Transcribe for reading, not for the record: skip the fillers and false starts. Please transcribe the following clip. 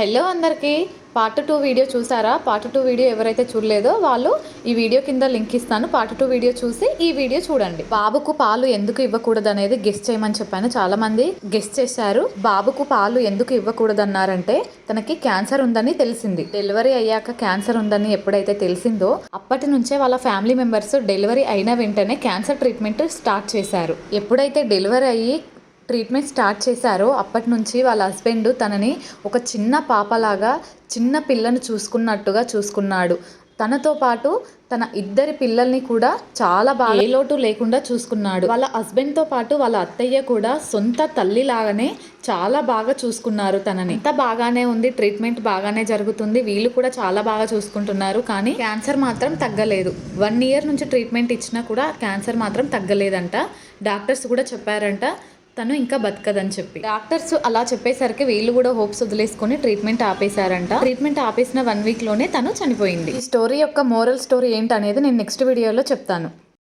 Hello అందరికీ part 2 video చూసారా? Part 2 video ఎవరైతే చూడలేదో వాళ్ళు ఈ వీడియో కింద లింక్ ఇస్తాను. పార్ట్ 2 వీడియో చూసి ఈ వీడియో చూడండి. బాబుకు పాలు ఎందుకు ఇవ్వకూడదు అనేది గెస్ చేయమని చెప్పాను. చాలా మంది గెస్ చేశారు. బాబుకు పాలు ఎందుకు ఇవ్వకూడదు అన్నారంటే తనకి క్యాన్సర్ ఉందని తెలిసింది. డెలివరీ అయ్యాక క్యాన్సర్ ఉందని ఎప్పుడైతే తెలిసిందో అప్పటి నుంచే వాళ్ళ ఫ్యామిలీ మెంబర్స్ డెలివరీ అయిన వెంటనే క్యాన్సర్ ట్రీట్మెంట్ స్టార్ట్ చేశారు. ఎప్పుడైతే డెలివరీ అయ్యి ట్రీట్మెంట్ స్టార్ట్ చేశారో అప్పటి నుంచి వాళ్ళ హస్బెండ్ తనని ఒక చిన్న పాపలాగా చిన్న పిల్లను చూసుకున్నట్టుగా చూసుకున్నాడు. తనతో పాటు తన ఇద్దరి పిల్లల్ని కూడా చాలా బాగా ఏ లోటు లేకుండా చూసుకున్నాడు. వాళ్ళ హస్బెండ్తో పాటు వాళ్ళ అత్తయ్య కూడా సొంత తల్లి లాగానే చాలా బాగా చూసుకున్నారు తనని. అంత బాగానే ఉంది, ట్రీట్మెంట్ బాగానే జరుగుతుంది, వీళ్ళు కూడా చాలా బాగా చూసుకుంటున్నారు. కానీ క్యాన్సర్ మాత్రం తగ్గలేదు. 1 year నుంచి ట్రీట్మెంట్ ఇచ్చినా కూడా క్యాన్సర్ మాత్రం తగ్గలేదంట. డాక్టర్స్ కూడా చెప్పారంట తను ఇంకా బతకదని చెప్పి. డాక్టర్స్ అలా చెప్పేసరికి వీళ్ళు కూడా హోప్స్ వదిలేసుకొని ట్రీట్మెంట్ ఆపేశారంట. ట్రీట్మెంట్ ఆపేసిన 1 week లోనే తను చనిపోయింది. ఈ స్టోరీ యొక్క మోరల్ స్టోరీ ఏంటనేది నేను నెక్స్ట్ వీడియోలో చెప్తాను.